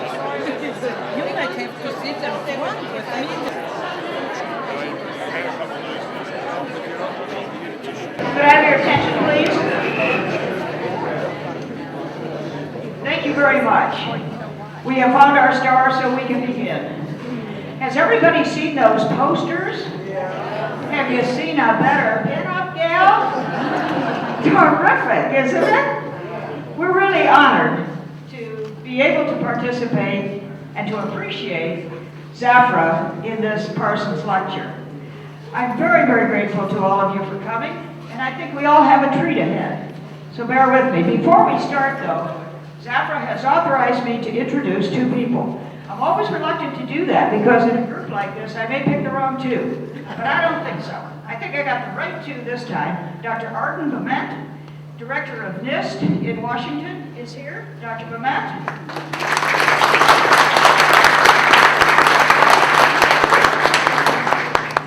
You might have to sit and one with me. Could I have your attention, please? Thank you very much. We have found our star, so we can begin. Has everybody seen those posters? Have you seen a better pinup gal? Terrific, isn't it? We're really honored to be able to participate and to appreciate Zafra in this Parsons lecture. I'm very, very grateful to all of you for coming, and I think we all have a treat ahead. So bear with me. Before we start, though, Zafra has authorized me to introduce two people. I'm always reluctant to do that because in a group like this, I may pick the wrong two. But I don't think so. I think I got the right two this time. Dr. Arden Bement, Director of NIST in Washington, is here. Dr. Bement.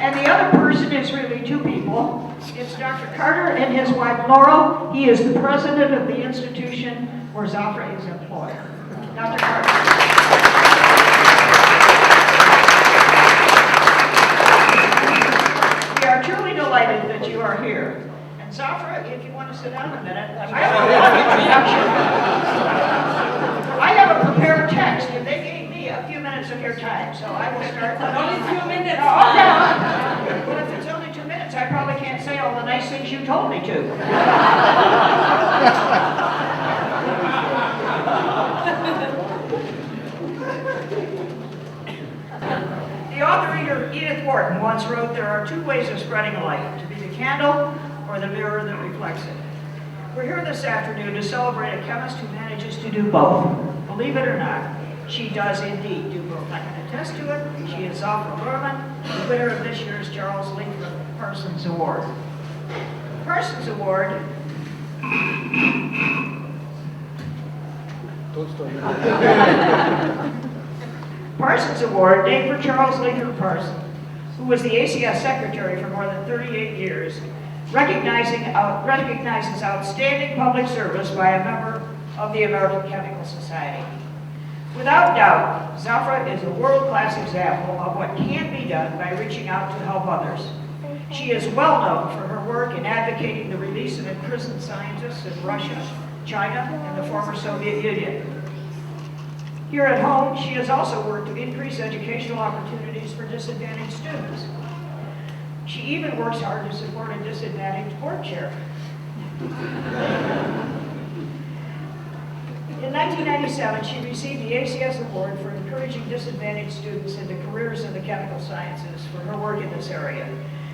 And the other person is really two people. It's Dr. Carter and his wife Laurel. He is the president of the institution where Zafra is employed. Dr. Carter. We are truly delighted that you are here. And Zafra, if you want to sit down a minute, I have a prepared text, and they gave me a few minutes of your time, so I will start. Only 2 minutes. Oh, okay. Well, if it's only 2 minutes, I probably can't say all the nice things you told me to. The author Edith Wharton once wrote, "There are two ways of spreading a light, to be the candle or the mirror that reflects it." We're here this afternoon to celebrate a chemist who manages to do both. Believe it or not, she does indeed do both. I can attest to it. She is Zafra Lerman, the winner of this year's Charles Lathrop Parsons Award. The Parsons Award Parsons Award, named for Charles Lathrop Parsons, who was the ACS secretary for more than 38 years, recognizes outstanding public service by a member of the American Chemical Society. Without doubt, Zafra is a world-class example of what can be done by reaching out to help others. She is well known for her work in advocating the release of imprisoned scientists in Russia, China, and the former Soviet Union. Here at home, she has also worked to increase educational opportunities for disadvantaged students. She even works hard to support a disadvantaged board chair. In 1997, she received the ACS Award for encouraging disadvantaged students into careers in the chemical sciences for her work in this area.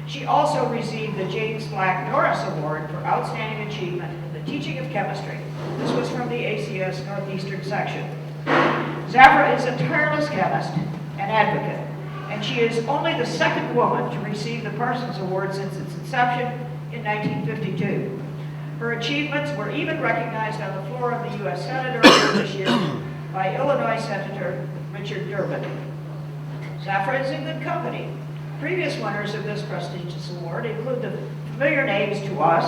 She also received the James Black Norris Award for outstanding achievement in the teaching of chemistry. This was from the ACS Northeastern section. Zafra is a tireless chemist and advocate, and she is only the second woman to receive the Parsons Award since its inception in 1952. Her achievements were even recognized on the floor of the U.S. Senate earlier this year by Illinois Senator Richard Durbin. Zafra is in good company. Previous winners of this prestigious award include the familiar names to us,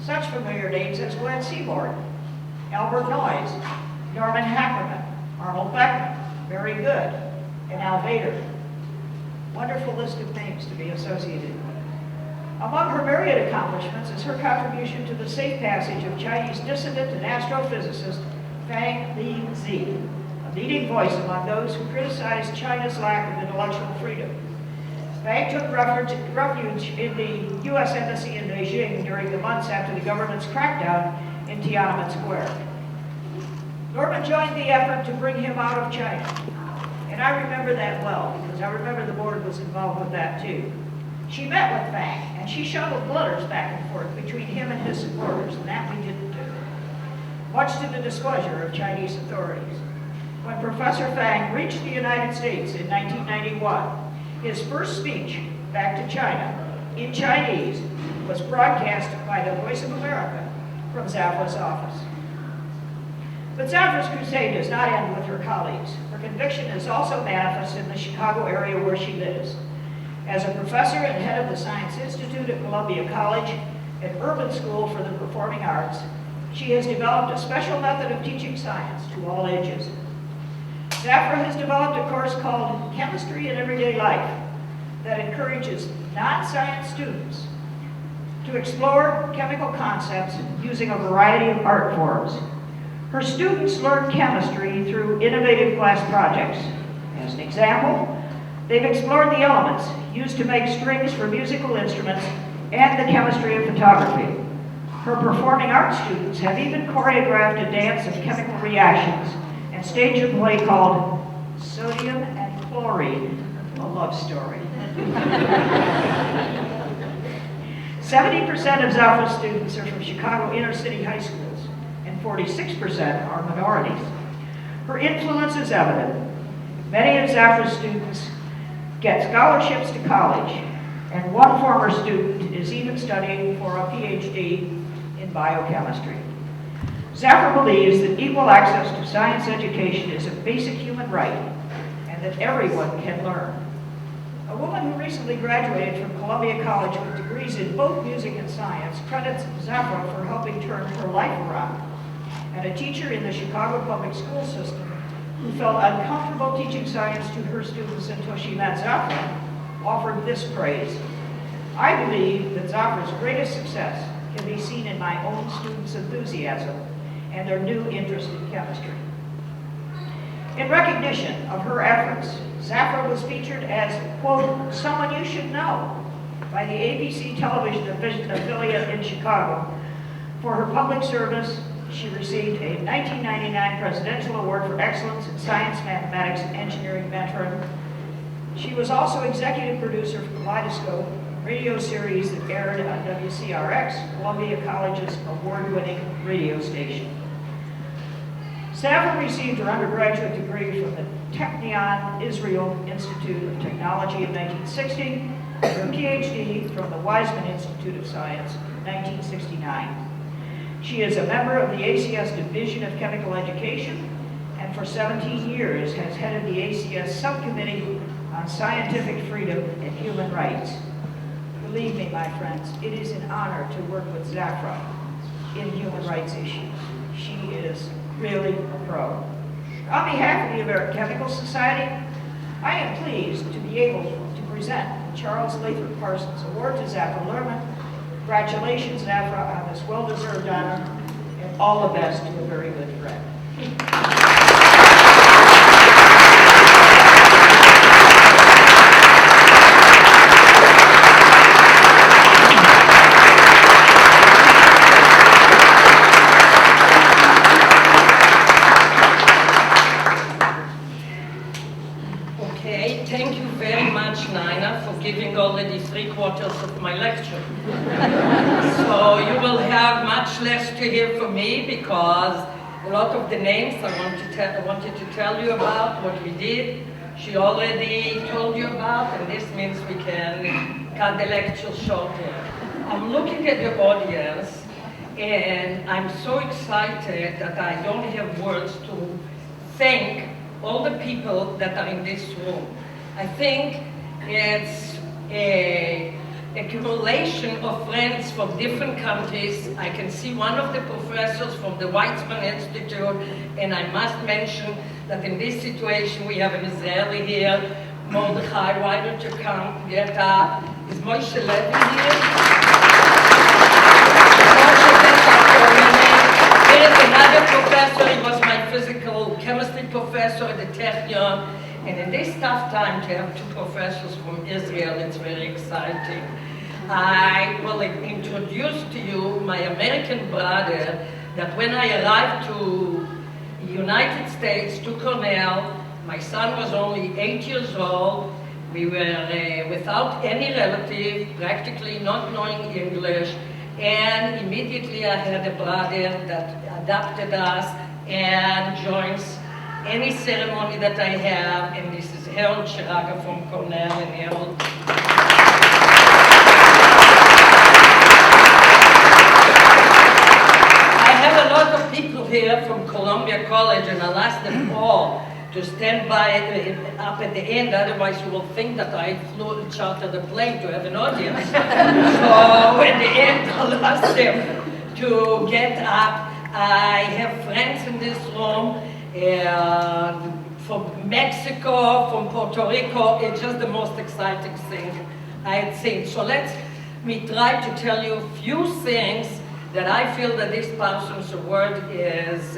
such familiar names as Glenn Seaborn, Albert Noyes, Norman Hackerman, Arnold Beckman, Very Good, and Al Bader. Wonderful list of names to be associated with. Among her myriad accomplishments is her contribution to the safe passage of Chinese dissident and astrophysicist Fang Li-Zi, a leading voice among those who criticized China's lack of intellectual freedom. Fang took refuge in the U.S. Embassy in Beijing during the months after the government's crackdown in Tiananmen Square. Norman joined the effort to bring him out of China, and I remember that well, because I remember the board was involved with that too. She met with Fang, and she shuttled letters back and forth between him and his supporters, and that we didn't do, much to the displeasure of Chinese authorities. When Professor Fang reached the United States in 1991, his first speech back to China, in Chinese, was broadcast by the Voice of America from Zafra's office. But Zafra's crusade does not end with her colleagues. Her conviction is also manifest in the Chicago area where she lives. As a professor and head of the Science Institute at Columbia College, an urban school for the performing arts, she has developed a special method of teaching science to all ages. Zafra has developed a course called Chemistry in Everyday Life that encourages non-science students to explore chemical concepts using a variety of art forms. Her students learn chemistry through innovative class projects. As an example, they've explored the elements used to make strings for musical instruments and the chemistry of photography. Her performing arts students have even choreographed a dance of chemical reactions and staged a play called Sodium and Chlorine, a love story. 70% of Zafra students are from Chicago inner city high schools, and 46% are minorities. Her influence is evident. Many of Zafra's students get scholarships to college, and one former student is even studying for a PhD in biochemistry. Zafra believes that equal access to science education is a basic human right, and that everyone can learn. A woman who recently graduated from Columbia College with degrees in both music and science credits Zafra for helping turn her life around. And a teacher in the Chicago public school system who felt uncomfortable teaching science to her students until she met Zafra offered this praise. I believe that Zafra's greatest success can be seen in my own students' enthusiasm and their new interest in chemistry. In recognition of her efforts, Zafra was featured as, quote, someone you should know by the ABC television division affiliate in Chicago. For her public service, she received a 1999 Presidential Award for Excellence in Science, Mathematics, and Engineering Veteran. She was also executive producer for Kaleidoscope, a radio series that aired on WCRX, Columbia College's award-winning radio station. Zafra received her undergraduate degree from the Technion Israel Institute of Technology in 1960, and her PhD from the Weizmann Institute of Science in 1969. She is a member of the ACS Division of Chemical Education, and for 17 years has headed the ACS Subcommittee on Scientific Freedom and Human Rights. Believe me, my friends, it is an honor to work with Zafra in human rights issues. She is really a pro. On behalf of the American Chemical Society, I am pleased to be able to present the Charles Lathrop Parsons Award to Zafra Lerman. Congratulations, Zafra, on this well-deserved honor, and all the best to a very good friend. Thank you very much, Nina, for giving already 3/4 of my lecture. So you will have much less to hear from me because a lot of the names I wanted to tell you about, what we did, she already told you about, and this means we can cut the lecture short here. I'm looking at the audience, and I'm so excited that I don't have words to thank all the people that are in this room. I think it's a accumulation of friends from different countries. I can see one of the professors from the Weizmann Institute, and I must mention that in this situation we have an Israeli here. Mordechai, why don't you come, get up? Is Moshe Levy here? There is another professor, he was my physical chemistry professor at the Technion. And in this tough time to have two professors from Israel, it's very exciting. I will introduce to you my American brother that when I arrived to the United States, to Cornell, my son was only 8 years old. We were without any relative, practically not knowing English, and immediately I had a brother that adopted us and joins any ceremony that I have, and this is Harold Shiraga from Cornell, and Harold. I have a lot of people here from Columbia College, and I'll ask them all to stand by up at the end, otherwise you will think that I chartered a plane to have an audience. So at the end, I'll ask them to get up. I have friends in this room, from Mexico, from Puerto Rico. It's just the most exciting thing I had seen. So let me try to tell you a few things that I feel that this Parsons Award is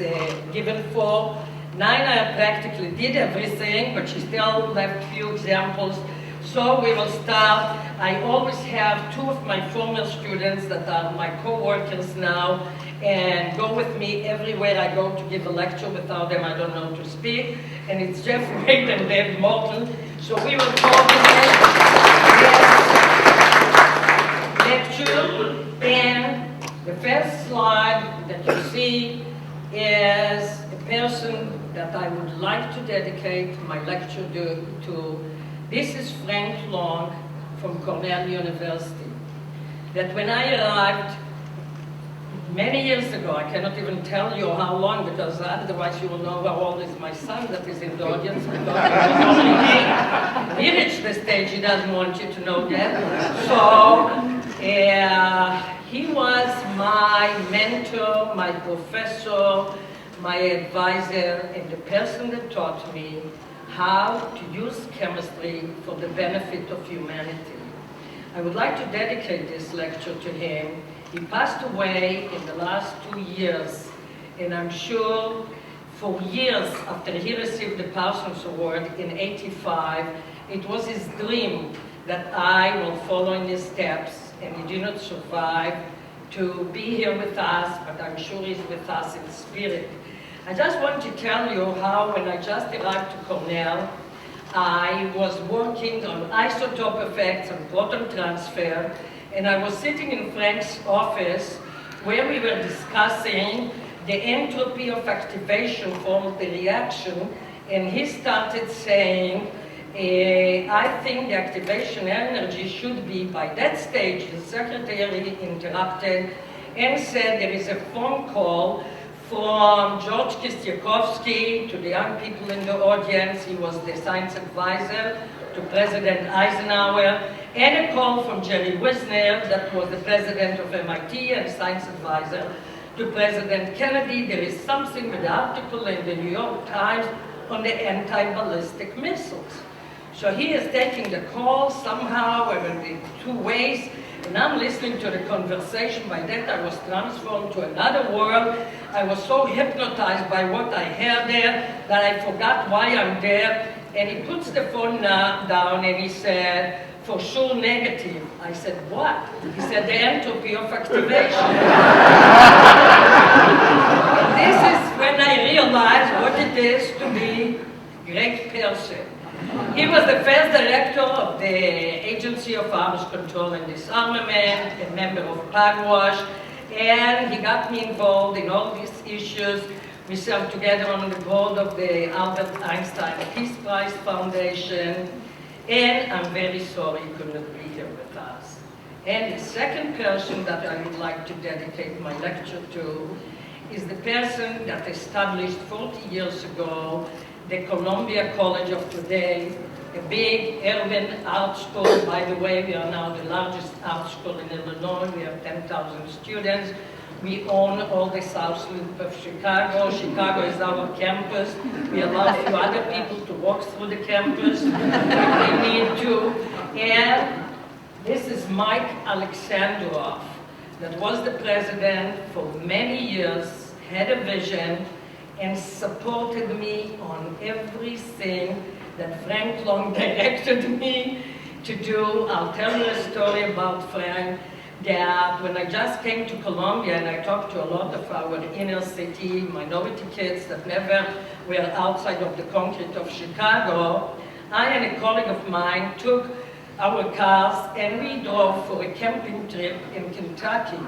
given for. Nina practically did everything, but she still left few examples. So we will start. I always have two of my former students that are my co-workers now and go with me everywhere I go to give a lecture. Without them, I don't know to speak. And it's Jeff Wade and Dave Morton. So we will coordinate this lecture. And the first slide that you see is a person that I would like to dedicate my lecture to. This is Frank Long from Cornell University. That when I arrived many years ago, I cannot even tell you how long, because otherwise you will know how old is my son that is in the audience, because he was only 8. He reached the stage, he doesn't want you to know that. So, he was my mentor, my professor, my advisor, and the person that taught me how to use chemistry for the benefit of humanity. I would like to dedicate this lecture to him. He passed away in the last 2 years, and I'm sure for years after he received the Parsons Award in '85, it was his dream that I will follow in his steps, and he did not survive to be here with us, but I'm sure he's with us in spirit. I just want to tell you how when I just arrived to Cornell, I was working on isotope effects and proton transfer, and I was sitting in Frank's office where we were discussing the entropy of activation from the reaction, and he started saying, I think the activation energy should be, by that stage, the secretary interrupted and said there is a phone call from George Kistiakowsky to the young people in the audience. He was the science advisor to President Eisenhower, and a call from Jerry Wisner, that was the president of MIT and science advisor to President Kennedy. There is something with the article in the New York Times on the anti-ballistic missiles. So he is taking the call somehow, in 2 ways, and I'm listening to the conversation. By that I was transformed to another world. I was so hypnotized by what I heard there that I forgot why I'm there. And he puts the phone down and he said, for sure negative. I said, what? He said, the entropy of activation. And this is when I realized what it is to be a great person. He was the first director of the Agency of Arms Control and Disarmament, a member of Pugwash, and he got me involved in all these issues. We served together on the board of the Albert Einstein Peace Prize Foundation, and I'm very sorry he could not be here with us. And the second person that I would like to dedicate my lecture to is the person that established 40 years ago the Columbia College of today, a big urban art school. By the way, we are now the largest art school in Illinois. We have 10,000 students. We own all the South Loop of Chicago. Chicago is our campus. We allow a few other people to walk through the campus if they need to. And this is Mike Alexandrov, that was the president for many years, had a vision, and supported me on everything that Frank Long directed me to do. I'll tell you a story about Frank, that when I just came to Columbia and I talked to a lot of our inner city minority kids that never were outside of the concrete of Chicago, I and a colleague of mine took our cars and we drove for a camping trip in Kentucky.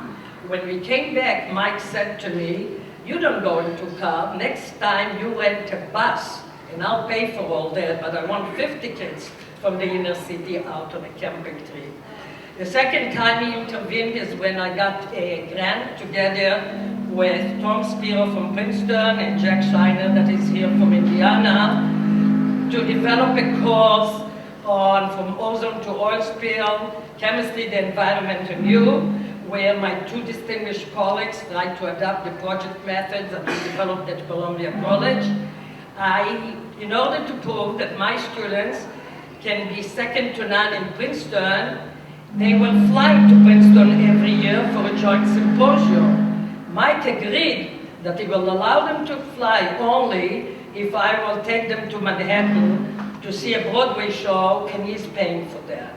When we came back, Mike said to me, you don't go into a car, next time you rent a bus and I'll pay for all that, but I want 50 kids from the inner city out on a camping trip. The second time he intervened is when I got a grant together with Tom Spiro from Princeton and Jack Shiner that is here from Indiana to develop a course on from ozone to oil spill, chemistry, the environment anew, where my two distinguished colleagues tried to adapt the project methods that we developed at Columbia College. I in order to prove that my students can be second to none in Princeton, they will fly to Princeton every year for a joint symposium. Mike agreed that he will allow them to fly only if I will take them to Manhattan to see a Broadway show, and he's paying for that.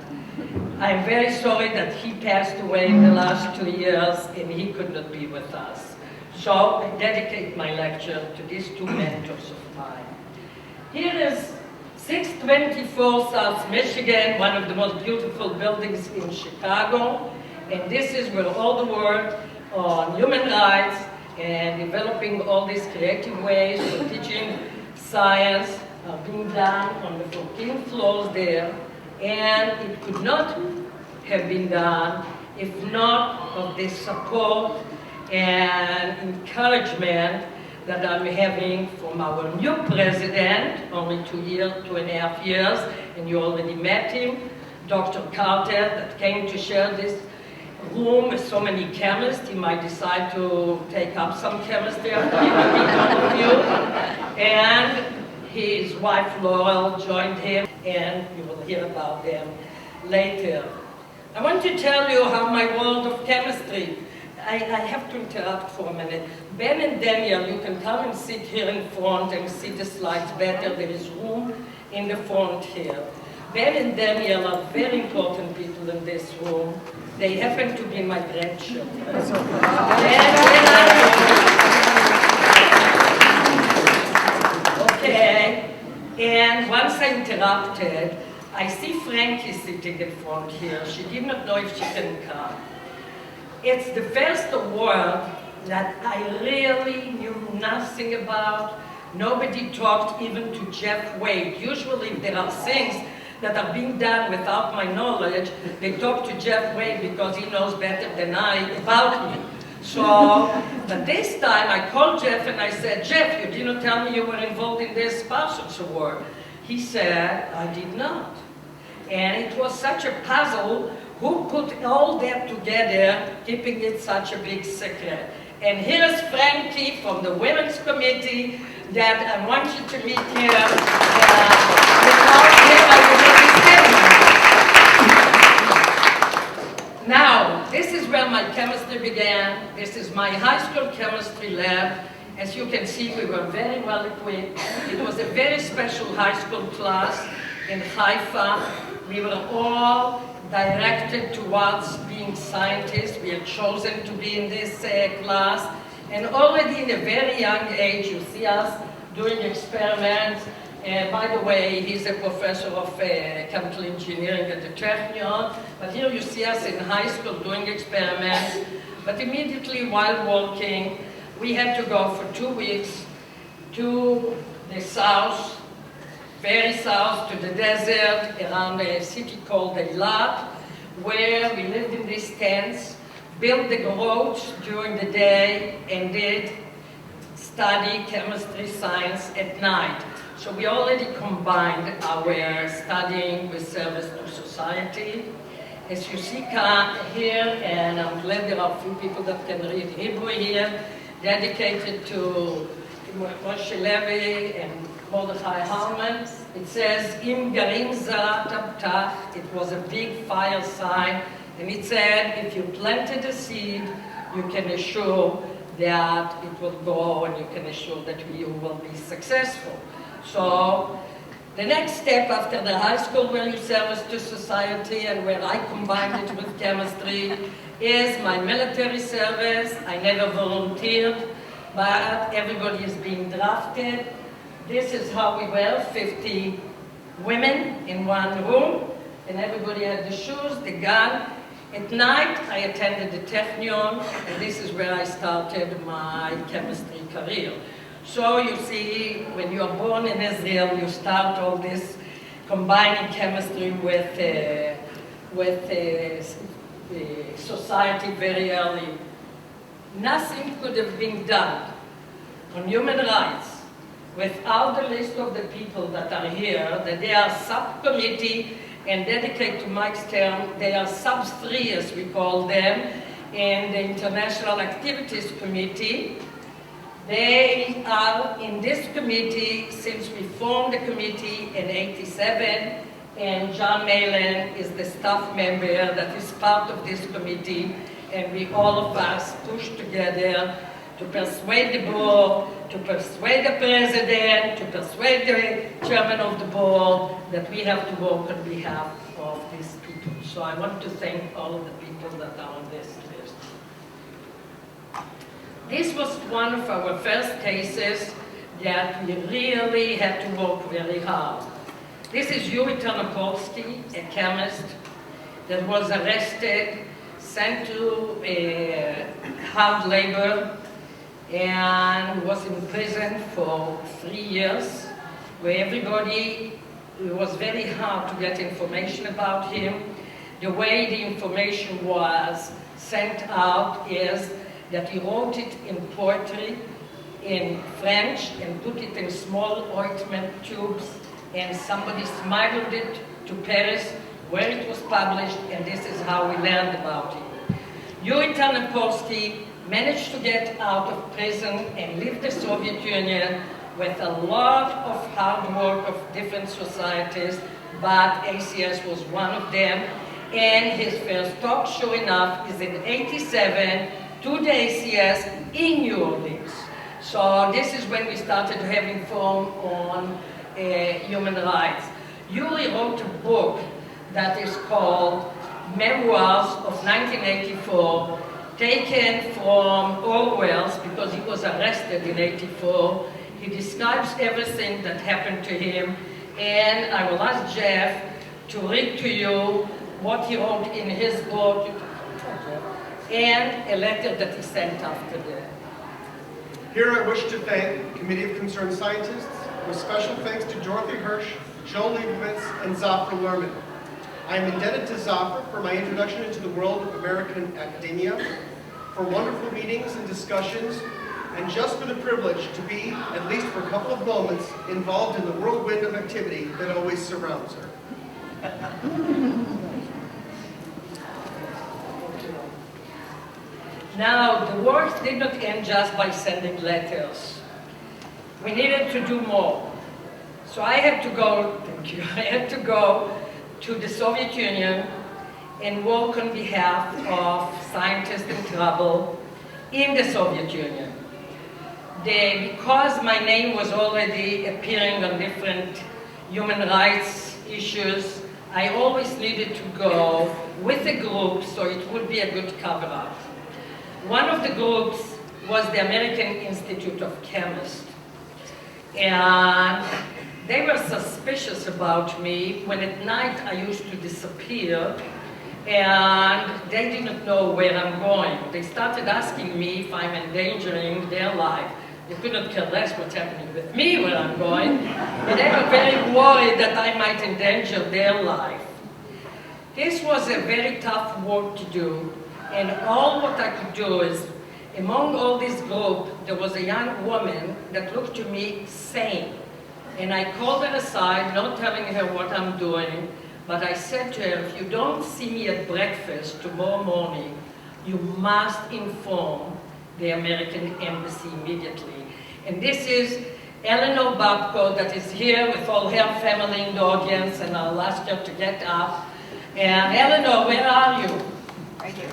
I'm very sorry that he passed away in the last 2 years and he could not be with us. So I dedicate my lecture to these two mentors of mine. Here is 624 South Michigan, one of the most beautiful buildings in Chicago. And this is where all the work on human rights and developing all these creative ways for teaching science are being done on the 14 floors there. And it could not have been done if not of the support and encouragement that I'm having from our new president, only 2.5 years, and you already met him, Dr. Carter, that came to share this room with so many chemists. He might decide to take up some chemistry after he will meet all of you. And his wife Laurel joined him, and you will hear about them later. I want to tell you how my world of chemistry, I have to interrupt for a minute. Ben and Daniel, you can come and sit here in front and see the slides better. There is room in the front here. Ben and Daniel are very important people in this room. They happen to be my grandchildren. Okay, and once I interrupted, I see Frankie sitting in front here. She did not know if she can come. It's the first award that I really knew nothing about. Nobody talked even to Jeff Wade. Usually if there are things that are being done without my knowledge, they talk to Jeff Wade because he knows better than I about me. So, but this time I called Jeff and I said, Jeff, you didn't tell me you were involved in this Parsons Award. He said, I did not. And it was such a puzzle. Who put all that together, keeping it such a big secret? And here's Frankie from the Women's Committee that I want you to meet here. Now, this is where my chemistry began. This is my high school chemistry lab. As you can see, we were very well equipped. It was a very special high school class in Haifa. We were all directed towards being scientists. We had chosen to be in this class. And already in a very young age, you see us doing experiments. By the way, he's a professor of chemical engineering at the Technion. But here you see us in high school doing experiments. But immediately while walking, we had to go for 2 weeks to the south, very south, to the desert, around a city called Eilat, where we lived in these tents, built the groats during the day, and did study chemistry, science at night. So we already combined our studying with service to society. As you see here, and I'm glad there are a few people that can read Hebrew here, dedicated to Moshe Levi and Mordechai Harman. It says, Im Garim Zarat Abtach. It was a big fire sign. And it said, if you planted a seed, you can assure that it will grow and you can assure that you will be successful. So the next step after the high school where you service to society and where I combined it with chemistry is my military service. I never volunteered, but everybody is being drafted. This is how we were, 50 women in one room, and everybody had the shoes, the gun. At night, I attended the Technion, and this is where I started my chemistry career. So you see, when you are born in Israel, you start all this combining chemistry with society very early. Nothing could have been done on human rights without the list of the people that are here, that they are subcommittee and dedicated to Mike's term, they are sub-3 as we call them, in the International Activities Committee. They are in this committee since we formed the committee in '87, and John Malin is the staff member that is part of this committee, and we all of us push together to persuade the board, to persuade the president, to persuade the chairman of the board that we have to work on behalf of these people. So I want to thank all of the people that are on this list. This was one of our first cases that we really had to work very hard. This is Yuri Ternopolsky, a chemist that was arrested, sent to hard labor, and was in prison for 3 years, where everybody, it was very hard to get information about him. The way the information was sent out is that he wrote it in poetry, in French, and put it in small ointment tubes, and somebody smuggled it to Paris, where it was published, and this is how we learned about it. Yuri Ternopolsky managed to get out of prison and leave the Soviet Union with a lot of hard work of different societies, but ACS was one of them. And his first talk, sure enough, is in '87 to the ACS in New Orleans. So this is when we started having forum on human rights. Yuri wrote a book that is called Memoirs of 1984, taken from Orwell's, because he was arrested in '84. He describes everything that happened to him, and I will ask Jeff to read to you what he wrote in his book, and a letter that he sent after that. Here I wish to thank the Committee of Concerned Scientists, with special thanks to Dorothy Hirsch, Joe Leibovitz, and Zafra Lerman. I am indebted to Zafra for my introduction into the world of American academia, for wonderful meetings and discussions, and just for the privilege to be, at least for a couple of moments, involved in the whirlwind of activity that always surrounds her. Now, the work did not end just by sending letters. We needed to do more. So I had to go, thank you, I had to go to the Soviet Union and work on behalf of scientists in trouble in the Soviet Union. Because my name was already appearing on different human rights issues, I always needed to go with a group so it would be a good cover-up. One of the groups was the American Institute of Chemists. And they were suspicious about me when at night I used to disappear, and they didn't know where I'm going. They started asking me if I'm endangering their life. They couldn't care less what's happening with me, where I'm going, and they were very worried that I might endanger their life. This was a very tough work to do, and all what I could do is, among all this group, there was a young woman that looked to me sane. And I called her aside, not telling her what I'm doing, but I said to her, if you don't see me at breakfast tomorrow morning, you must inform the American Embassy immediately. And this is Eleanor Babko that is here with all her family in the audience, and I'll ask her to get up. And Eleanor, where are you? Right here.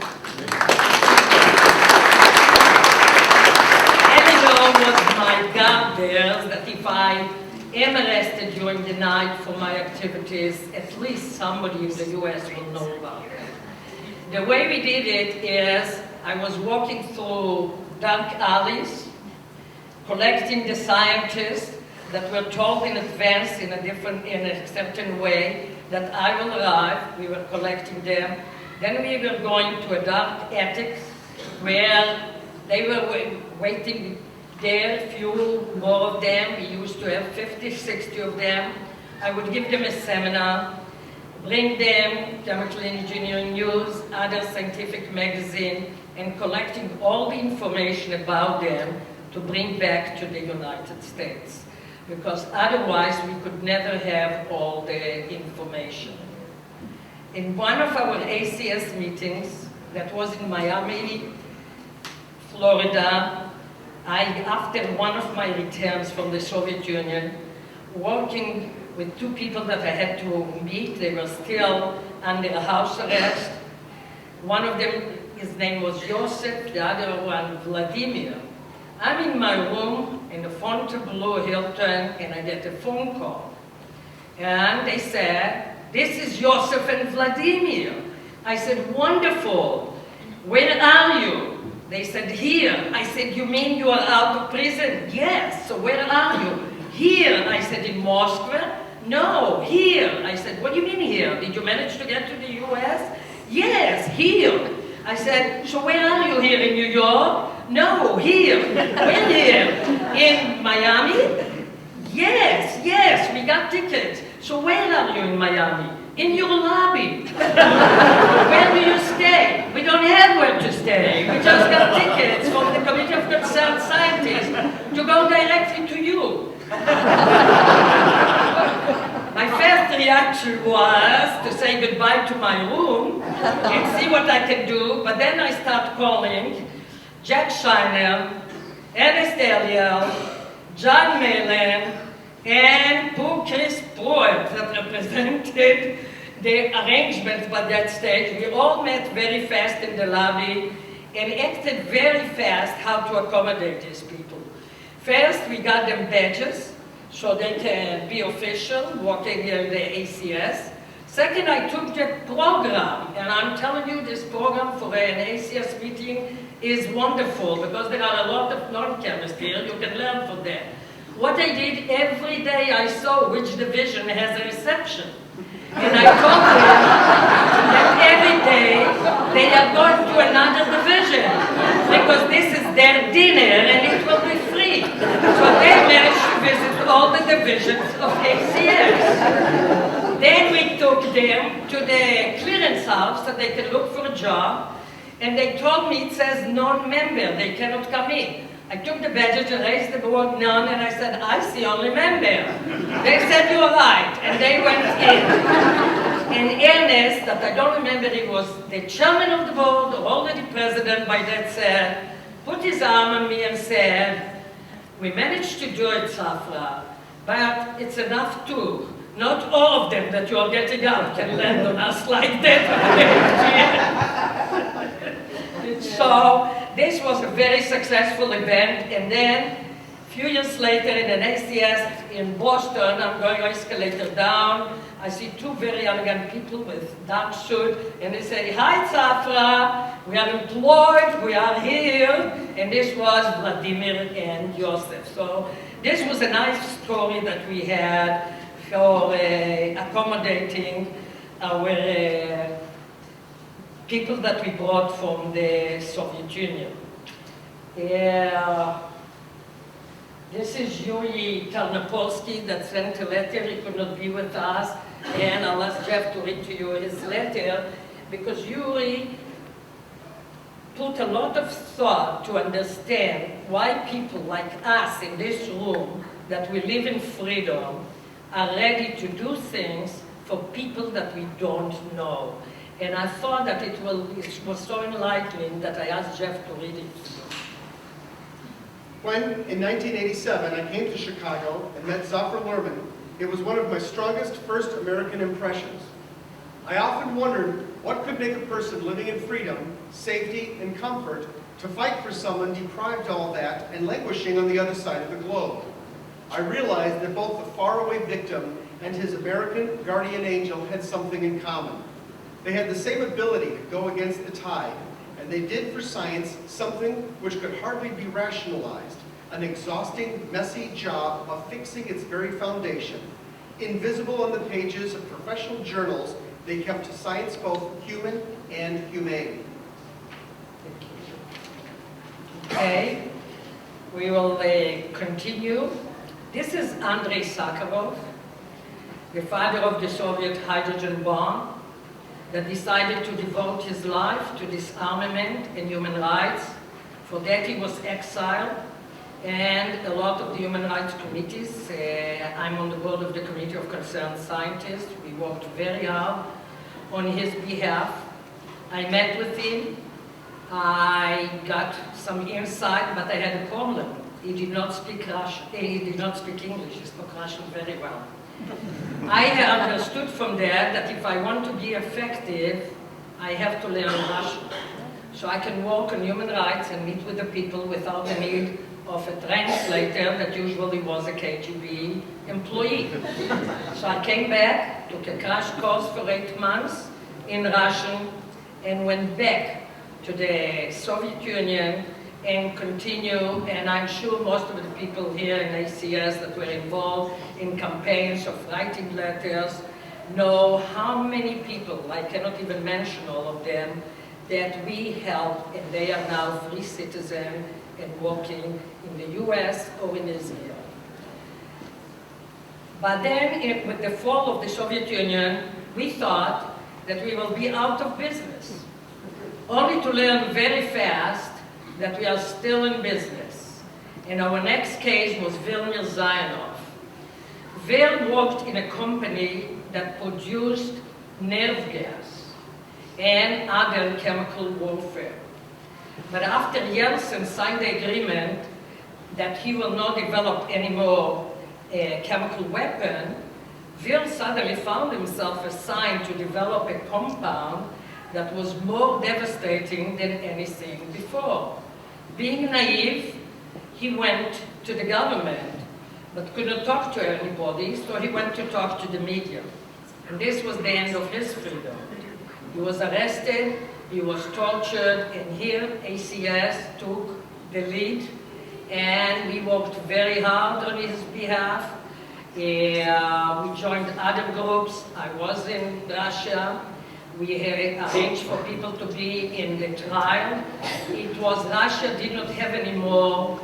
Eleanor was my guard there, that if I am arrested during the night for my activities, at least somebody in the US will know about it. The way we did it is, I was walking through dark alleys, collecting the scientists that were told in advance in a certain way that I will arrive. We were collecting them. Then we were going to a dark attic where they were waiting there, a few more of them. We used to have 50, 60 of them. I would give them a seminar, bring them Chemical Engineering News, other scientific magazine, and collecting all the information about them to bring back to the United States. Because otherwise we could never have all the information. In one of our ACS meetings, that was in Miami, Florida, After one of my returns from the Soviet Union, working with two people that I had to meet, they were still under house arrest. One of them, his name was Joseph, the other one, Vladimir. I'm in my room in the Fontainebleau Hilton, and I get a phone call. And they said, "This is Joseph and Vladimir." I said, "Wonderful. Where are you?" They said, "Here." I said, "You mean you are out of prison?" "Yes." "So where are you?" "Here." I said, "In Moscow?" "No, here." I said, "What do you mean here? Did you manage to get to the US?" "Yes, here." I said, "So where are you here in New York?" "No, here." "Where here? In Miami?" "Yes, yes, we got tickets." "So where are you in Miami?" "In your lobby." "Where do you stay?" "We don't have where to stay. We just got tickets from the Committee of Concerned Scientists to go directly to you." My first reaction was to say goodbye to my room and see what I can do, but then I start calling Jack Shiner, Ernest Eliel, John Malin, and poor Chris Pruitt that represented the arrangements by that stage. We all met very fast in the lobby and acted very fast how to accommodate these people. First, we got them badges so they can be official, working in the ACS. Second, I took the program, and I'm telling you, this program for an ACS meeting is wonderful because there are a lot of non-chemists here. You can learn from them. What I did every day, I saw which division has a reception. And I told them that every day they are going to another division because this is their dinner and it will be free. So they managed to visit all the divisions of ACS. Then we took them to the clearance house so they can look for a job. And they told me it says non-member, they cannot come in. I took the badges and raised the word none, and I said, "I see only member." They said, "You're right," and they went in. And Ernest, that I don't remember, he was the chairman of the board, already president by that said, put his arm on me and said, "We managed to do it, Zafra, but it's enough too. Not all of them that you're getting out can land on us like that." So this was a very successful event, and then a few years later in an ACS in Boston, I'm going escalator down, I see two very elegant people with dark suit, and they say, "Hi Zafra, we are employed, we are here," and this was Vladimir and Joseph. So this was a nice story that we had for accommodating our people that we brought from the Soviet Union. This is Yuri Tarnopolsky that sent a letter. He could not be with us, and I'll ask Jeff to read to you his letter, because Yuri put a lot of thought to understand why people like us in this room, that we live in freedom, are ready to do things for people that we don't know. And I thought that it was so enlightening that I asked Jeff to read it. When, in 1987, I came to Chicago and met Zafra Lerman, it was one of my strongest first American impressions. I often wondered what could make a person living in freedom, safety, and comfort to fight for someone deprived of all that and languishing on the other side of the globe. I realized that both the faraway victim and his American guardian angel had something in common. They had the same ability to go against the tide, and they did for science something which could hardly be rationalized, an exhausting, messy job of fixing its very foundation. Invisible on the pages of professional journals, they kept science both human and humane. Okay, we will continue. This is Andrei Sakharov, the father of the Soviet hydrogen bomb, that decided to devote his life to disarmament and human rights. For that he was exiled, and a lot of the human rights committees, I'm on the board of the Committee of Concerned Scientists, we worked very hard on his behalf. I met with him, I got some insight, but I had a problem. He did not speak Russian. He did not speak English. He spoke Russian very well. I understood from that if I want to be effective, I have to learn Russian. So I can work on human rights and meet with the people without the need of a translator that usually was a KGB employee. So I came back, took a crash course for 8 months in Russian, and went back to the Soviet Union and continue, and I'm sure most of the people here in ACS that were involved in campaigns of writing letters know how many people, I cannot even mention all of them, that we helped, and they are now free citizens and working in the US or in Israel. But then, with the fall of the Soviet Union, we thought that we will be out of business, only to learn very fast that we are still in business. And our next case was Vilmir Zayanov. Vil worked in a company that produced nerve gas and other chemical warfare. But after Yeltsin signed the agreement that he will not develop any more chemical weapon, Vil suddenly found himself assigned to develop a compound that was more devastating than anything before. Being naive, he went to the government, but could not talk to anybody, so he went to talk to the media. And this was the end of his freedom. He was arrested, he was tortured, and here ACS took the lead, and we worked very hard on his behalf. We joined other groups. I was in Russia. We had arranged for people to be in the trial. It was Russia did not have any more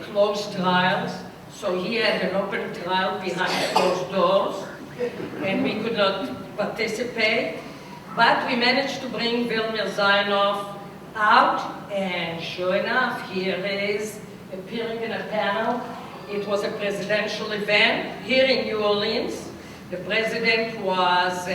closed trials, so he had an open trial behind closed doors, and we could not participate. But we managed to bring Vilmir Zayanov out, and sure enough, here he is appearing in a panel. It was a presidential event here in New Orleans. The president was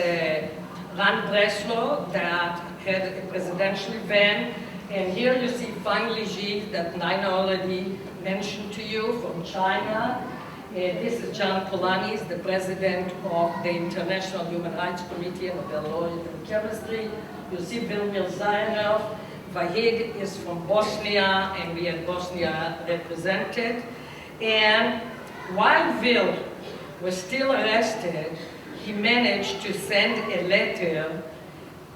Ron Breslow that had a presidential event. And here you see Fang Lijie that Nina already mentioned to you from China. This is John Polanyi, the president of the International Human Rights Committee and Nobel laureate in chemistry. You see Vilmir Zayanov. Vahid is from Bosnia, and we had Bosnia represented. And while Vil was still arrested, he managed to send a letter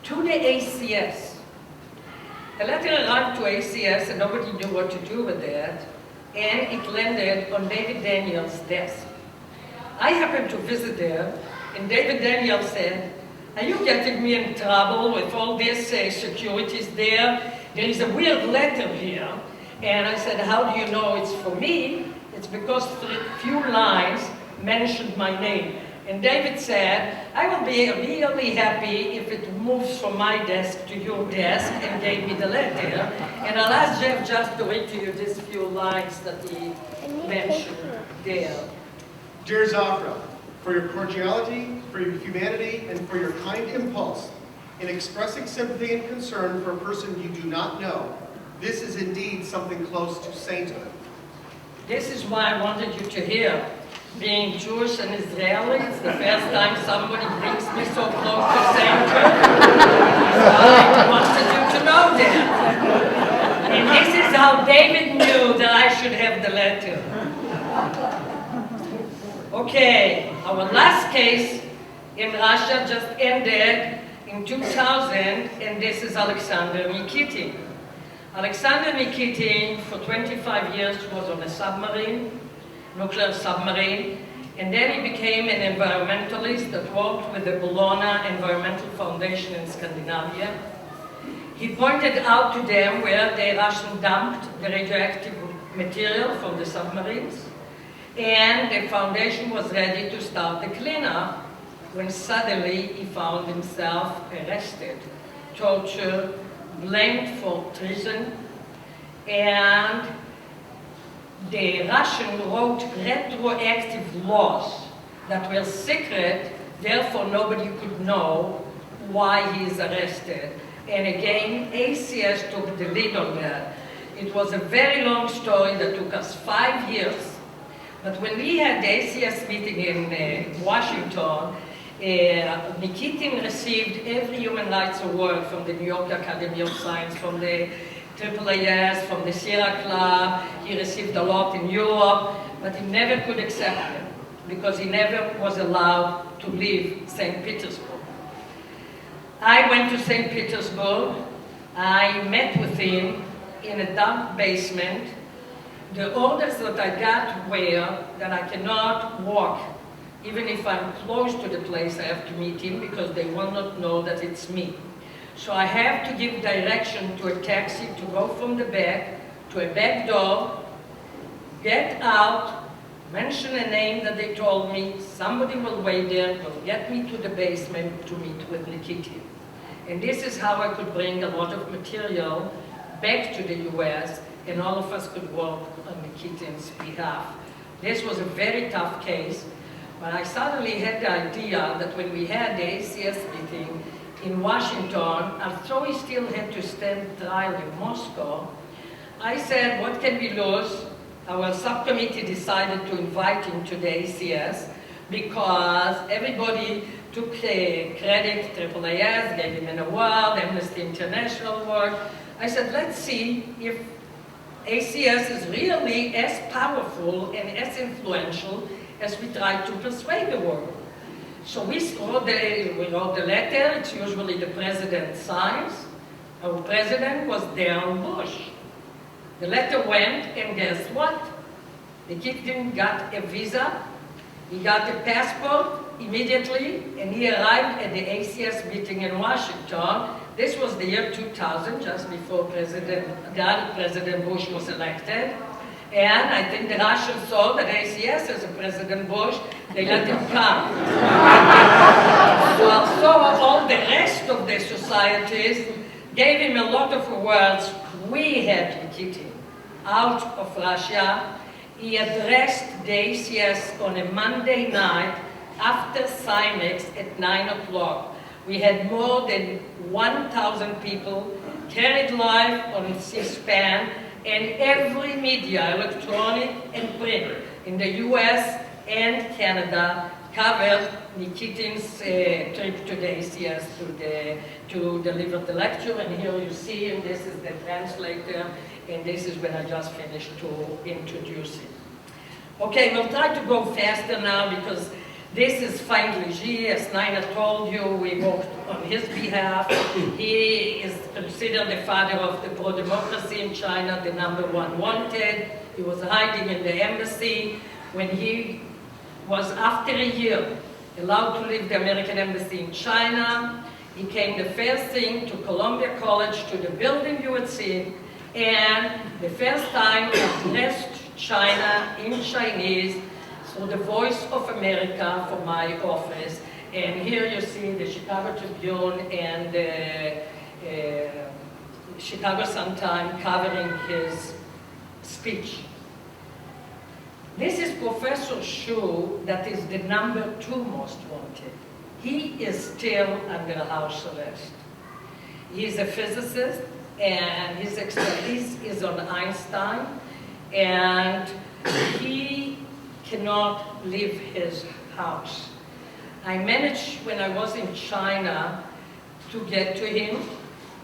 to the ACS. The letter arrived to ACS and nobody knew what to do with it, and it landed on David Daniels' desk. I happened to visit there, and David Daniels said, "Are you getting me in trouble with all these securities there? There is a weird letter here." And I said, "How do you know it's for me?" It's because few lines mentioned my name. And David said, "I will be really happy if it moves from my desk to your desk," and gave me the letter. And I'll ask Jeff just to read to you these few lines that he mentioned there. Dear Zafra, for your cordiality, for your humanity, and for your kind impulse in expressing sympathy and concern for a person you do not know, this is indeed something close to sainthood. This is why I wanted you to hear. Being Jewish and Israeli, it's the first time somebody brings me so close to sainthood. So I wanted you to know that. And this is how David knew that I should have the letter. Okay, our last case in Russia just ended in 2000, and this is Alexander Nikitin. Alexander Nikitin, for 25 years, was on a submarine, nuclear submarine, and then he became an environmentalist that worked with the Bologna Environmental Foundation in Scandinavia. He pointed out to them where the Russians dumped the radioactive material from the submarines, and the foundation was ready to start the cleanup when suddenly he found himself arrested, tortured, blamed for treason, and the Russians wrote retroactive laws that were secret, therefore nobody could know why he is arrested. And again, ACS took the lead on that. It was a very long story that took us 5 years. But when we had the ACS meeting in Washington, Nikitin received every human rights award from the New York Academy of Science, from the AAAS, from the Sierra Club. He received a lot in Europe, but he never could accept them because he never was allowed to leave St. Petersburg. I went to St. Petersburg. I met with him in a dark basement. The orders that I got were that I cannot walk. Even if I'm close to the place, I have to meet him because they will not know that it's me. So I have to give direction to a taxi to go from the back to a back door, get out, mention a name that they told me, somebody will wait there, will get me to the basement to meet with Nikitin. And this is how I could bring a lot of material back to the US, and all of us could work on Nikitin's behalf. This was a very tough case, but I suddenly had the idea that when we had the ACS meeting in Washington, although he still had to stand trial in Moscow, I said, what can we lose? Our subcommittee decided to invite him to the ACS because everybody took credit, AAAS gave him an award, Amnesty International award. I said, let's see if ACS is really as powerful and as influential as we try to persuade the world. So we wrote the letter. It's usually the president signs. Our president was Darren Bush. The letter went, and guess what? Nikitin got a visa. He got a passport immediately, and he arrived at the ACS meeting in Washington. This was the year 2000, just before the other President Bush was elected. And I think the Russians saw that ACS as a President Bush, they let him come. So all the rest of the societies gave him a lot of awards. We had Nikitin out of Russia. He addressed the ACS on a Monday night after Cymex at 9 o'clock. We had more than 1,000 people carried live on C-SPAN, and every media, electronic and print, in the US and Canada covered Nikitin's trip to the ACS to deliver the lecture. And here you see, and this is the translator, and this is when I just finished to introduce it. Okay, we'll try to go faster now because this is Fang Liji. As Nina told you, we worked on his behalf. He is considered the father of the pro-democracy in China, the #1 wanted. He was hiding in the embassy. When he was, after a year, allowed to leave the American embassy in China, he came the first thing to Columbia College, to the building you would see, and the first time addressed China in Chinese through the Voice of America from my office. And here you see the Chicago Tribune and the Chicago Sun-Times covering his speech. This is Professor Xu, that is the #2 most wanted. He is still under house arrest. He is a physicist, and his expertise is on Einstein, and he cannot leave his house. I managed, when I was in China, to get to him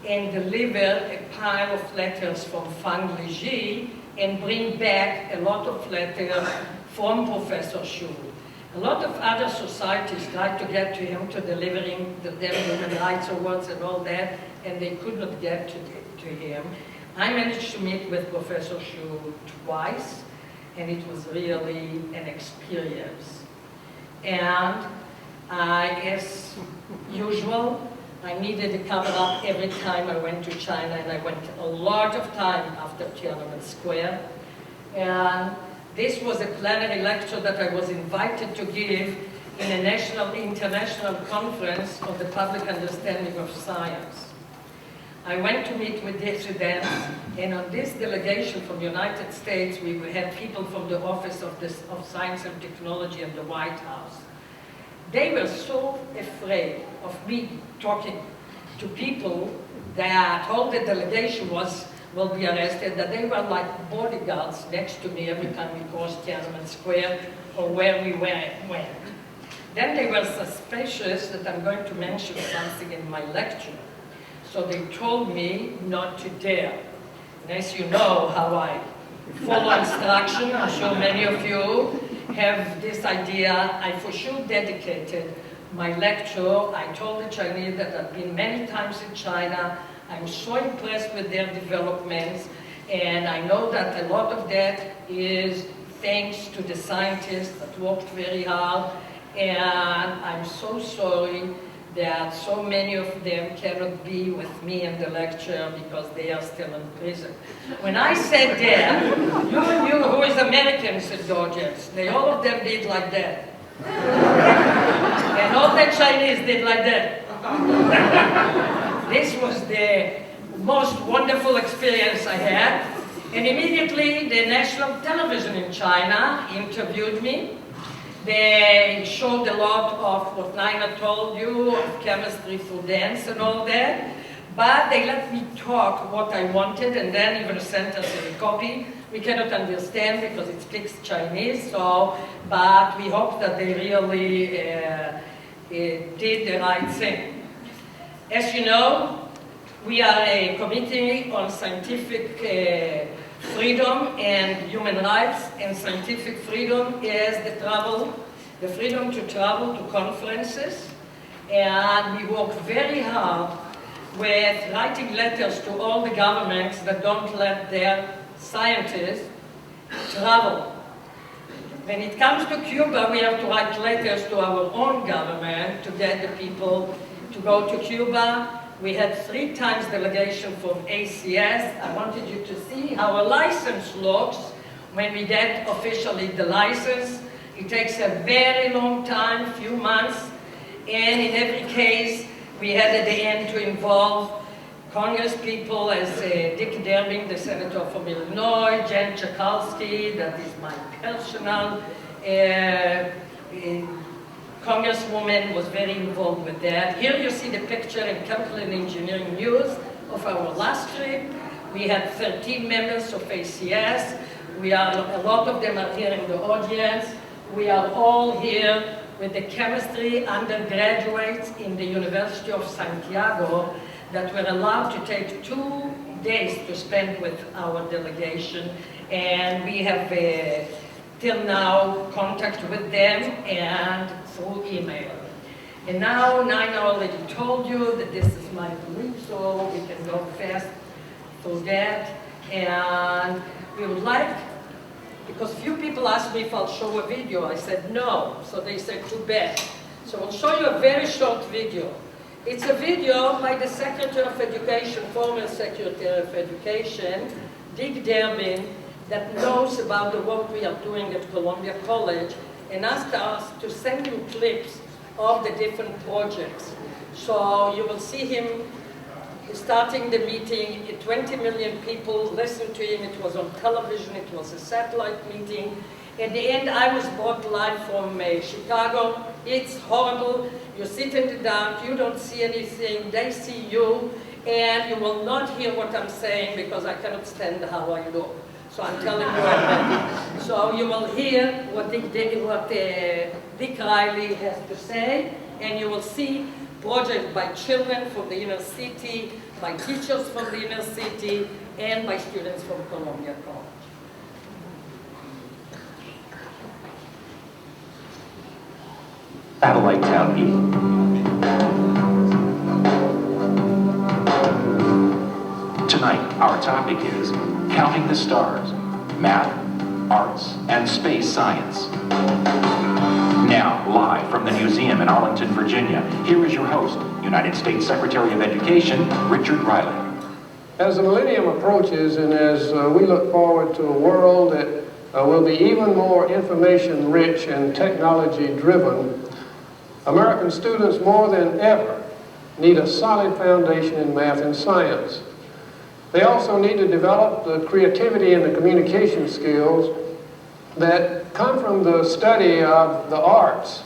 and deliver a pile of letters from Fang Liji and bring back a lot of letters from Professor Xu. A lot of other societies tried to get to him to delivering the human rights awards and all that, and they could not get to him. I managed to meet with Professor Xu twice, and it was really an experience. And as usual, I needed to cover up every time I went to China, and I went a lot of time after Tiananmen Square. And this was a plenary lecture that I was invited to give in a international conference on the public understanding of science. I went to meet with dissidents, and on this delegation from the United States, we had people from the Office of Science and Technology and the White House. They were so afraid of me talking to people that all the delegation will be arrested, that they were like bodyguards next to me every time we crossed Tiananmen Square or where we went. Then they were suspicious that I'm going to mention something in my lecture. So they told me not to dare. And as you know how I follow instruction, I'm sure many of you have this idea. I for sure dedicated my lecture. I told the Chinese that I've been many times in China. I'm so impressed with their developments, and I know that a lot of that is thanks to the scientists that worked very hard, and I'm so sorry that so many of them cannot be with me in the lecture because they are still in prison. When I said that, you who is American, said Georgians, all of them did like that. And all the Chinese did like that. This was the most wonderful experience I had. And immediately the national television in China interviewed me. They showed a lot of what Nina told you, of chemistry through dance and all that. But they let me talk what I wanted, and then even sent us a copy. We cannot understand because it speaks Chinese, but we hope that they really did the right thing. As you know, we are a committee on scientific freedom and human rights, and scientific freedom is the freedom to travel to conferences, and we work very hard with writing letters to all the governments that don't let their scientists travel. When it comes to Cuba, we have to write letters to our own government to get the people to go to Cuba. We had 3 times delegation from ACS. I wanted you to see how a license looks when we get officially the license. It takes a very long time, few months, and in every case, we had at the end to involve Congress people as Dick Durbin, the senator from Illinois, Jen Chakalsky, that is my personal Congresswoman, was very involved with that. Here you see the picture in Chemical and Engineering News of our last trip. We had 13 members of ACS. A lot of them are here in the audience. We are all here with the chemistry undergraduates in the University of Santiago that were allowed to take 2 days to spend with our delegation. And we have till now contact with them and through email. And now Nina already told you that this is my brief, so we can go fast through that. And we would like, because few people asked me if I'll show a video. I said no, so they said too bad. So I'll show you a very short video. It's a video by the Secretary of Education, former Secretary of Education, Dick Durbin, that knows about the work we are doing at Columbia College, and asked us to send you clips of the different projects. So you will see him starting the meeting. 20 million people listened to him. It was on television. It was a satellite meeting. At the end, I was brought live from Chicago. It's horrible. You sit in the dark. You don't see anything. They see you. And you will not hear what I'm saying because I cannot stand how I look. So I'm telling you already. So you will hear what Dick Riley has to say, and you will see projects by children from the inner city, by teachers from the inner city, and by students from Columbia College. Satellite Town Meeting. Tonight, our topic is Counting the Stars, Math, Arts, and Space Science. Now, live from the museum in Arlington, Virginia, here is your host, United States Secretary of Education, Richard Riley. As the millennium approaches and as we look forward to a world that will be even more information-rich and technology-driven, American students more than ever need a solid foundation in math and science. They also need to develop the creativity and the communication skills that come from the study of the arts.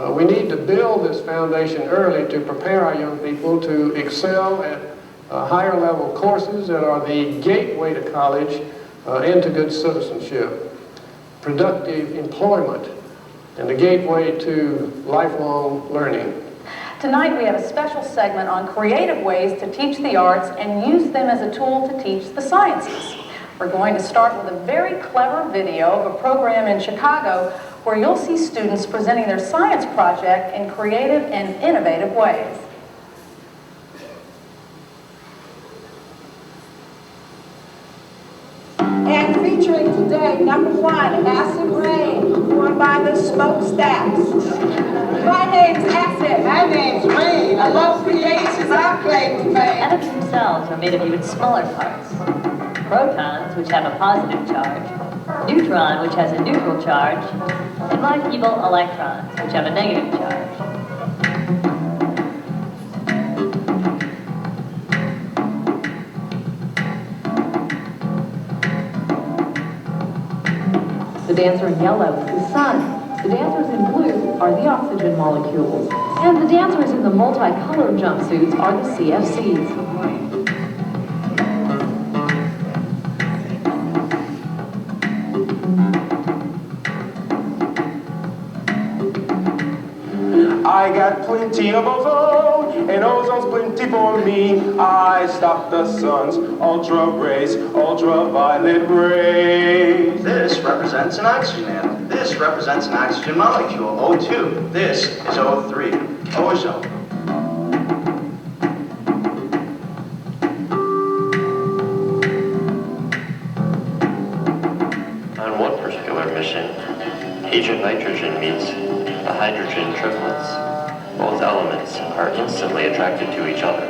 We need to build this foundation early to prepare our young people to excel at higher level courses that are the gateway to college and to good citizenship, productive employment, and the gateway to lifelong learning. Tonight we have a special segment on creative ways to teach the arts and use them as a tool to teach the sciences. We're going to start with a very clever video of a program in Chicago where you'll see students presenting their science project in creative and innovative ways. And featuring today, number 1, Acid Rain, performed by the Smokestacks. My name's Acid. My name's Rain. I love creations, I claim to fame. Atoms themselves are made of even smaller parts. Protons, which have a positive charge, neutron, which has a neutral charge, and light evil electrons, which have a negative charge. The dancer in yellow is the sun. The dancers in blue are the oxygen molecules. And the dancers in the multicolored jumpsuits are the CFCs. I got plenty of ozone, and ozone's plenty for me. I stop the sun's ultra rays, ultraviolet rays. This represents an oxygen atom. This represents an oxygen molecule, O2. This is O3, ozone. On one particular mission, Agent Nitrogen meets the hydrogen triplets. Both elements are instantly attracted to each other.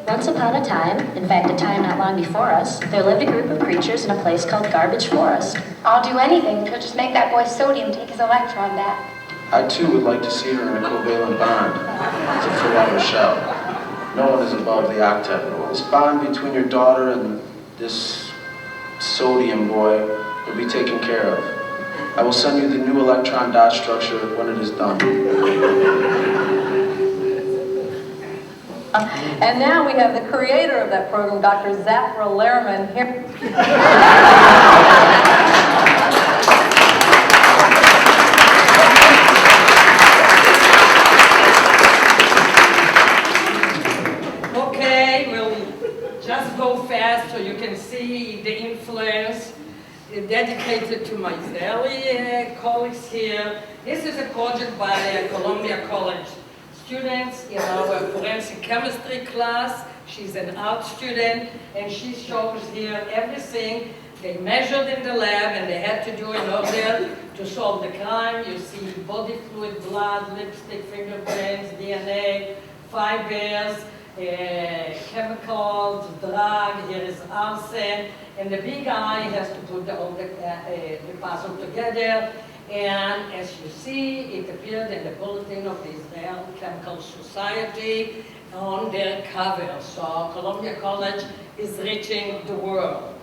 Once upon a time, in fact a time not long before us, there lived a group of creatures in a place called Garbage Forest. I'll do anything to just make that boy Sodium take his electron back. I too would like to see her in a covalent bond to fill out her shell. No one is above the octet rule. This bond between your daughter and this Sodium boy will be taken care of. I will send you the new electron dot structure when it is done. And now we have the creator of that program, Dr. Zafra Lerman, here. Okay, we'll just go fast so you can see the influence dedicated to my Israeli colleagues here. This is a project by Columbia College students in our forensic chemistry class. She's an art student, and she shows here everything they measured in the lab and they had to do in order to solve the crime. You see body fluid, blood, lipstick, fingerprints, DNA, fibers, chemicals, drug, here is arson, and the big eye has to put all the puzzle together. And as you see, it appeared in the Bulletin of the Israel Chemical Society on their cover. So Columbia College is reaching the world.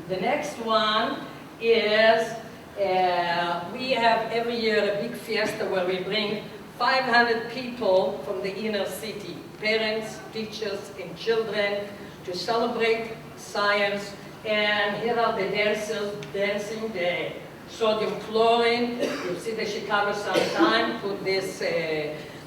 The next one is, we have every year a big fiesta where we bring 500 people from the inner city, parents, teachers, and children, to celebrate science. And here are the dancers dancing the sodium chlorine. You see the Chicago Sun-Times put this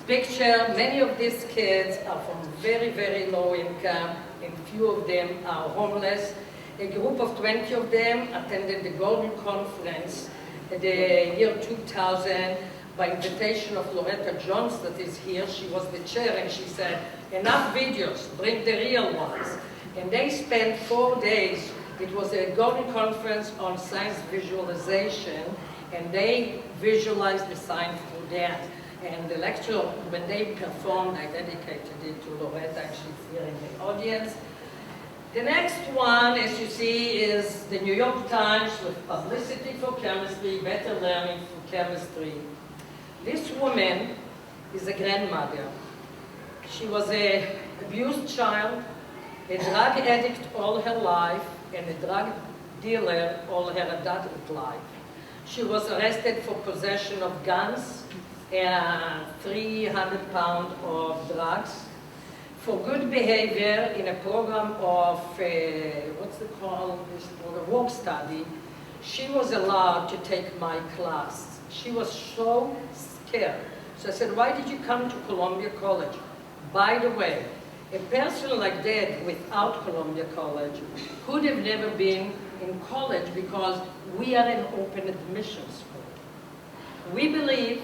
picture. Many of these kids are from very, very low income, and few of them are homeless. A group of 20 of them attended the Golden Conference in the year 2000 by invitation of Loretta Jones that is here. She was the chair, and she said, enough videos, bring the real ones. And they spent 4 days. It was a Golden Conference on science visualization, and they visualized the science through that. And the lecture, when they performed, I dedicated it to Loretta, and she's here in the audience. The next one, as you see, is the New York Times with publicity for chemistry, better learning for chemistry. This woman is a grandmother. She was an abused child, a drug addict all her life, and a drug dealer all her adult life. She was arrested for possession of guns and 300 pounds of drugs. for good behavior in a program of, what's it called, this program, work study, she was allowed to take my class. She was so scared. So I said, why did you come to Columbia College? By the way, a person like that without Columbia College could have never been in college because we are an open admission school. We believe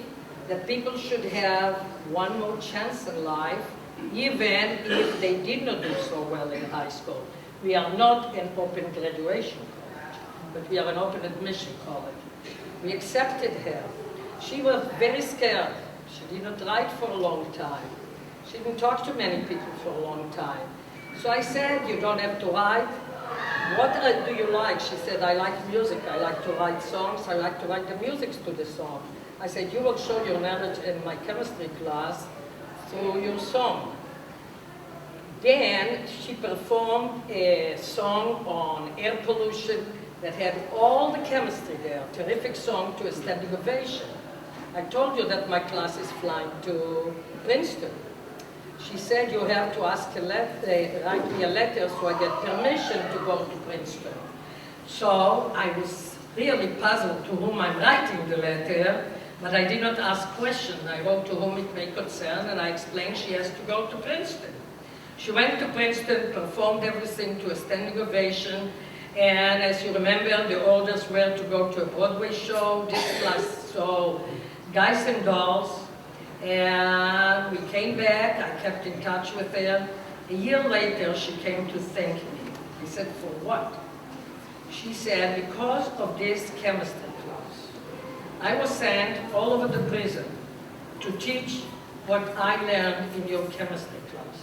that people should have one more chance in life, even if they did not do so well in high school. We are not an open graduation college, but we are an open admission college. We accepted her. She was very scared. She did not write for a long time. She didn't talk to many people for a long time. So I said, you don't have to write. What do you like? She said, I like music. I like to write songs. I like to write the music to the song. I said, you will show your knowledge in my chemistry class through your song. Then she performed a song on air pollution that had all the chemistry there. Terrific song to a standing ovation. I told you that my class is flying to Princeton. She said, you have to ask write me a letter so I get permission to go to Princeton. So I was really puzzled to whom I'm writing the letter, but I did not ask questions. I wrote to whom it may concern, and I explained she has to go to Princeton. She went to Princeton, performed everything to a standing ovation, and as you remember, the orders were to go to a Broadway show. This class saw Guys and Dolls, and we came back. I kept in touch with her. A year later, she came to thank me. I said, for what? She said, because of this chemistry class. I was sent all over the prison to teach what I learned in your chemistry class.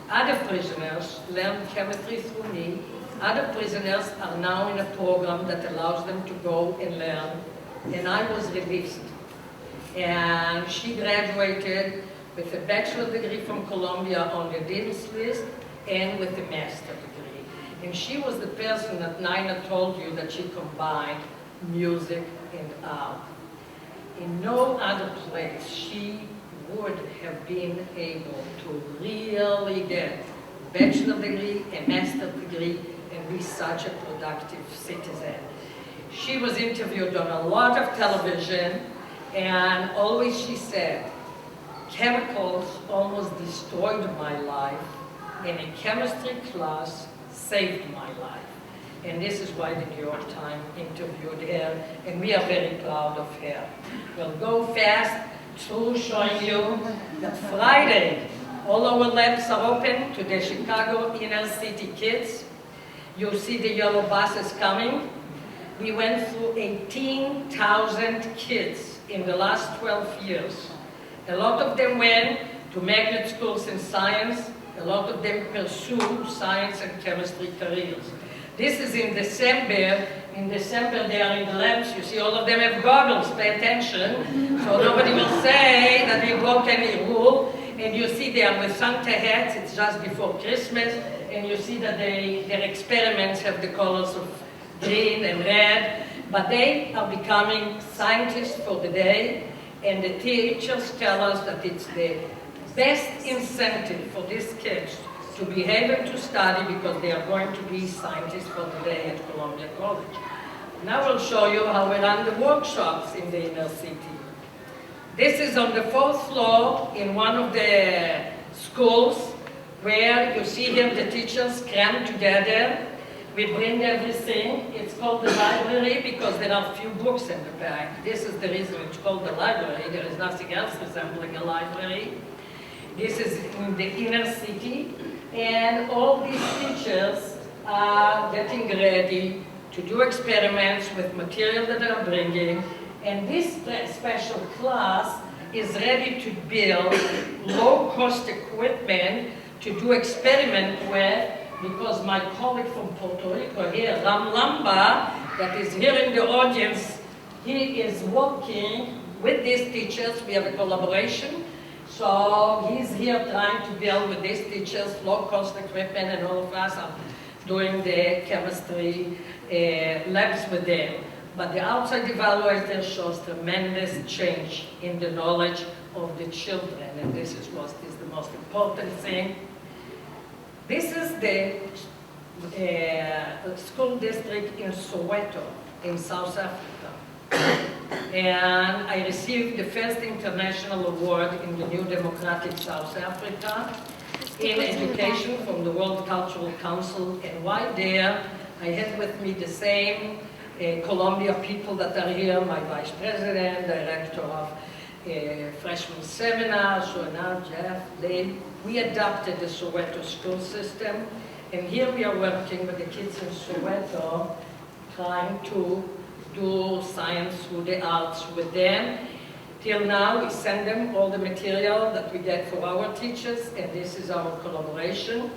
Other prisoners learned chemistry through me. Other prisoners are now in a program that allows them to go and learn, and I was released. And she graduated with a bachelor degree from Columbia on the Dean's List and with a master degree. And she was the person that Nina told you that she combined music and art. In no other place she would have been able to really get a bachelor degree, a master degree, and be such a productive citizen. She was interviewed on a lot of television, and always she said, chemicals almost destroyed my life, and a chemistry class saved my life. And this is why the New York Times interviewed her, and we are very proud of her. We'll go fast through showing you that Friday, all our labs are open to the Chicago inner city kids. You'll see the yellow buses coming. We went through 18,000 kids in the last 12 years. A lot of them went to magnet schools in science. A lot of them pursued science and chemistry careers. This is in December. In December, they are in the labs. You see, all of them have goggles. Pay attention. So nobody will say that they broke any rule. And you see they are with Santa hats. It's just before Christmas. And you see that their experiments have the colors of green and red. But they are becoming scientists for the day. And the teachers tell us that it's the best incentive for these kids to behave and to study because they are going to be scientists for the day at Columbia College. Now we'll show you how we run the workshops in the inner city. This is on the 4th floor in one of the schools where you see here the teachers crammed together. We bring everything. It's called the library because there are few books in the back. This is the reason it's called the library. There is nothing else resembling a library. This is in the inner city. And all these teachers are getting ready to do experiments with material that they are bringing. And this special class is ready to build low-cost equipment to do experiment with, because my colleague from Puerto Rico here, Ram Lamba, that is here in the audience, he is working with these teachers. We have a collaboration. So he's here trying to build with these teachers low-cost equipment, and all of us are doing the chemistry labs with them. But the outside evaluator shows tremendous change in the knowledge of the children, and this is what is the most important thing. This is the school district in Soweto, in South Africa. And I received the first international award in the new democratic South Africa in education from the World Cultural Council. And while there, I had with me the same Columbia people that are here, my vice president, director of freshman seminar, Joanna, Jeff, Dave. We adopted the Soweto school system, and here we are working with the kids in Soweto, trying to do science through the arts with them. Till now, we send them all the material that we get for our teachers, and this is our collaboration.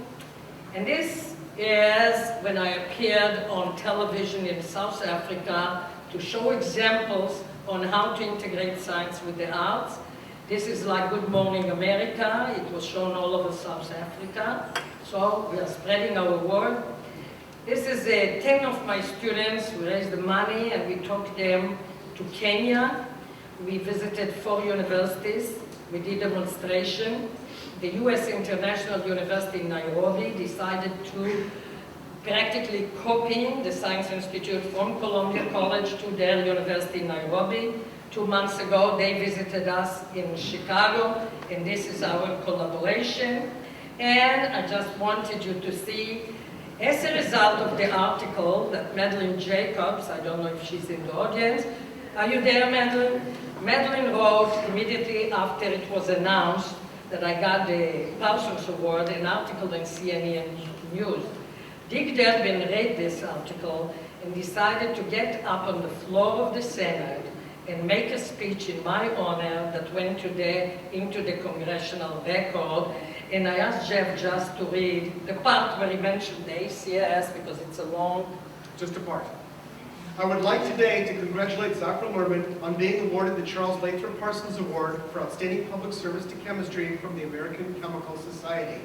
And this is when I appeared on television in South Africa to show examples on how to integrate science with the arts. This is like Good Morning America. It was shown all over South Africa. So we are spreading our word. This is 10 of my students. We raised the money and we took them to Kenya. We visited 4 universities. We did demonstration. The US International University in Nairobi decided to practically copying the Science Institute from Columbia College to their university in Nairobi. 2 months ago, they visited us in Chicago, and this is our collaboration. And I just wanted you to see, as a result of the article that Madeline Jacobs, I don't know if she's in the audience, are you there, Madeline? Madeline wrote immediately after it was announced that I got the Parsons Award, an article in CNN News. Dick Durbin read this article and decided to get up on the floor of the Senate and make a speech in my honor that went into the congressional record. And I asked Jeff just to read the part where he mentioned the ACS because it's a long... Just a part. I would like today to congratulate Zafra Lerman on being awarded the Charles Lathrop Parsons Award for Outstanding Public Service to Chemistry from the American Chemical Society.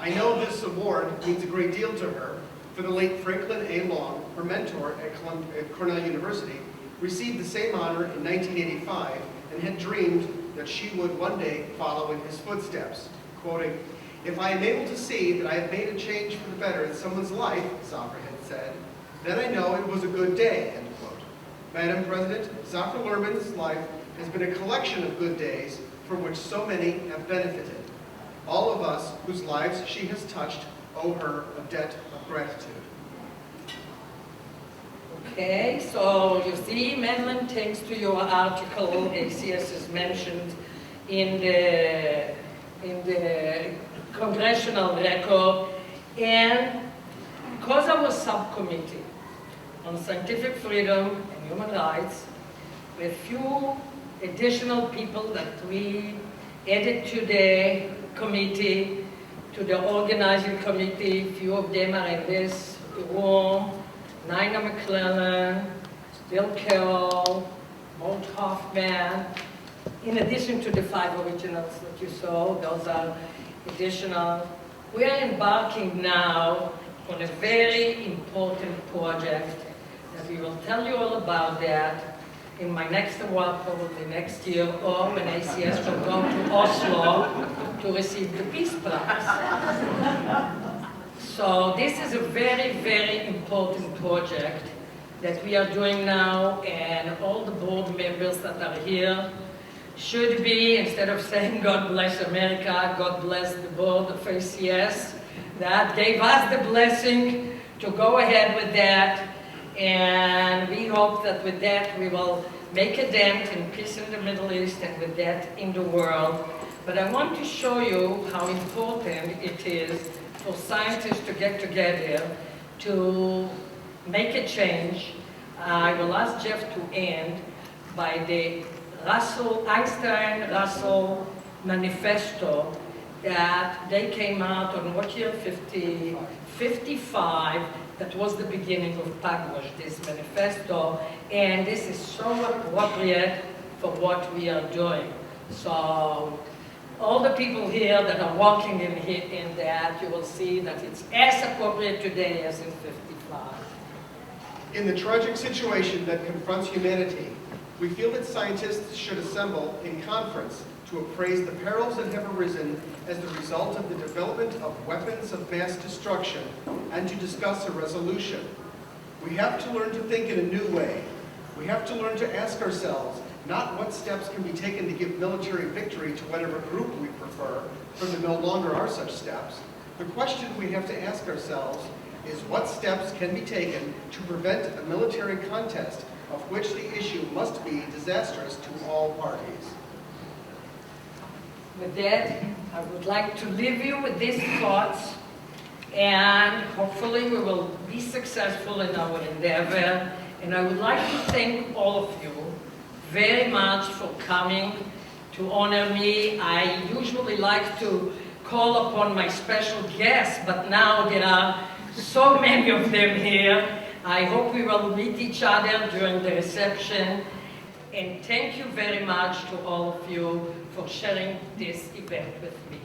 I know this award means a great deal to her, for the late Franklin A. Long, her mentor at Cornell University, received the same honor in 1985 and had dreamed that she would one day follow in his footsteps. Quoting, "If I am able to see that I have made a change for the better in someone's life," Zafra had said, "then I know it was a good day," end quote. Madam President, Zafra Lerman's life has been a collection of good days from which so many have benefited. All of us whose lives she has touched owe her a debt of gratitude. Okay, so you see, Madeline, thanks to your article, ACS is mentioned in the congressional record, and because our subcommittee on scientific freedom and human rights, with few additional people that we added to the committee, to the organizing committee, few of them are in this room, Nina McClellan, Bill Carroll, Mort Hoffman, in addition to the 5 originals that you saw, those are additional. We are embarking now on a very important project that we will tell you all about that in my next award, probably next year, or when ACS will go to Oslo to receive the Peace Prize. So this is a very, very important project that we are doing now, and all the board members that are here should be, instead of saying God bless America, God bless the board of ACS, that gave us the blessing to go ahead with that. And we hope that with that we will make a dent in peace in the Middle East and with that in the world. But I want to show you how important it is for scientists to get together to make a change. I will ask Jeff to end by the Einstein-Russell manifesto that they came out on what year? 55. That was the beginning of Pagwash, this manifesto, and this is so appropriate for what we are doing. So all the people here that are walking in that, you will see that it's as appropriate today as in 55. In the tragic situation that confronts humanity, we feel that scientists should assemble in conference to appraise the perils that have arisen as the result of the development of weapons of mass destruction and to discuss a resolution. We have to learn to think in a new way. We have to learn to ask ourselves not what steps can be taken to give military victory to whatever group we prefer, for there no longer are such steps. The question we have to ask ourselves is what steps can be taken to prevent a military contest of which the issue must be disastrous to all parties. With that, I would like to leave you with these thoughts, and hopefully we will be successful in our endeavor. And I would like to thank all of you very much for coming to honor me. I usually like to call upon my special guests, but now there are so many of them here. I hope we will meet each other during the reception. And thank you very much to all of you for sharing this event with me.